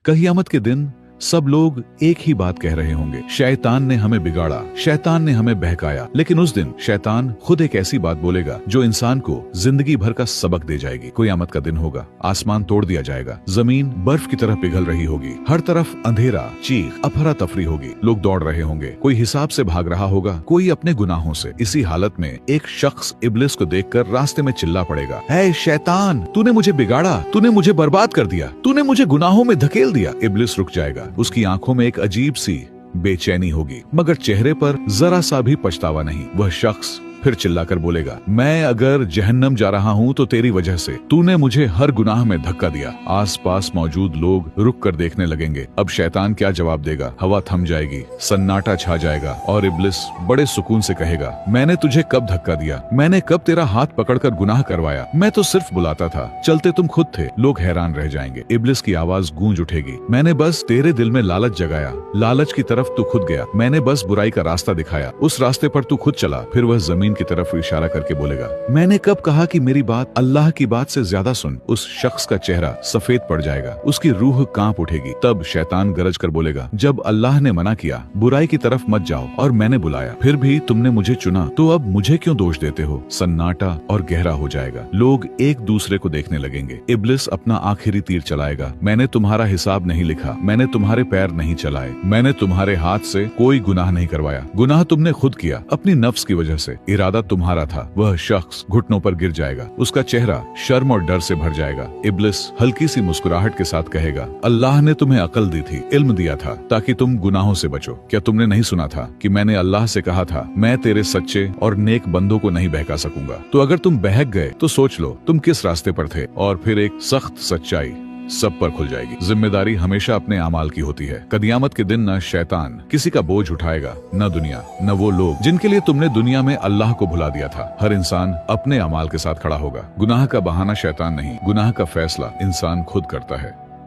क़यामत के दिन सब लोग एक ही बात कह रहे होंगे, शैतान ने हमें बिगाड़ा, शैतान ने हमें बहकाया। लेकिन उस दिन शैतान खुद एक ऐसी बात बोलेगा जो इंसान को जिंदगी भर का सबक दे जाएगी। क़यामत का दिन होगा, आसमान तोड़ दिया जाएगा, जमीन बर्फ की तरह पिघल रही होगी, हर तरफ अंधेरा, चीख, अफरा तफरी होगी, लोग दौड़ रहे होंगे, कोई हिसाब से भाग रहा होगा, कोई अपने गुनाहों से। इसी हालत में एक शख्स इब्लिस को देखकर रास्ते में चिल्ला पड़ेगा, है शैतान, तूने मुझे बिगाड़ा, तूने मुझे बर्बाद कर दिया, तूने मुझे गुनाहों में धकेल दिया। इब्लिस रुक जाएगा, उसकी आंखों में एक अजीब सी बेचैनी होगी, मगर चेहरे पर जरा सा भी पछतावा नहीं। वह शख्स फिर चिल्लाकर बोलेगा, मैं अगर जहन्नम जा रहा हूँ तो तेरी वजह से, तूने मुझे हर गुनाह में धक्का दिया। आसपास मौजूद लोग रुक कर देखने लगेंगे। अब शैतान क्या जवाब देगा? हवा थम जाएगी, सन्नाटा छा जाएगा और इब्लिस बड़े सुकून से कहेगा, मैंने तुझे कब धक्का दिया? मैंने कब तेरा हाथ पकड़कर गुनाह करवाया? मैं तो सिर्फ बुलाता था, चलते तुम खुद थे। लोग हैरान रह जाएंगे। इब्लिस की आवाज गूंज उठेगी, मैंने बस तेरे दिल में लालच जगाया, लालच की तरफ तू खुद गया, मैंने बस बुराई का रास्ता दिखाया, उस रास्ते पर तू खुद चला। फिर वह जमीन की तरफ इशारा करके बोलेगा, मैंने कब कहा कि मेरी बात अल्लाह की बात से ज्यादा सुन? उस शख्स का चेहरा सफेद पड़ जाएगा, उसकी रूह कांप उठेगी। तब शैतान गरज कर बोलेगा, जब अल्लाह ने मना किया बुराई की तरफ मत जाओ और मैंने बुलाया, फिर भी तुमने मुझे चुना, तो अब मुझे क्यों दोष देते हो? सन्नाटा और गहरा हो जाएगा, लोग एक दूसरे को देखने लगेंगे। इब्लिस अपना आखिरी तीर चलाएगा, मैंने तुम्हारा हिसाब नहीं लिखा, मैंने तुम्हारे पैर नहीं चलाए, मैंने तुम्हारे हाथ से कोई गुनाह नहीं करवाया, गुनाह तुमने खुद किया अपनी नफ्स की वजह से, इरादा तुम्हारा था। वह शख्स घुटनों पर गिर जाएगा, उसका चेहरा शर्म और डर से भर जाएगा। इब्लिस हल्की सी मुस्कुराहट के साथ कहेगा, अल्लाह ने तुम्हें अकल दी थी, इल्म दिया था ताकि तुम गुनाहों से बचो। क्या तुमने नहीं सुना था कि मैंने अल्लाह से कहा था, मैं तेरे सच्चे और नेक बंदों को नहीं बहका सकूंगा? तो अगर तुम बहक गए तो सोच लो तुम किस रास्ते पर थे। और फिर एक सख्त सच्चाई सब पर खुल जाएगी, जिम्मेदारी हमेशा अपने अमाल की होती है। क़यामत के दिन न शैतान किसी का बोझ उठाएगा, न दुनिया, न वो लोग जिनके लिए तुमने दुनिया में अल्लाह को भुला दिया था। हर इंसान अपने अमाल के साथ खड़ा होगा। गुनाह का बहाना शैतान नहीं, गुनाह का फैसला इंसान खुद करता है।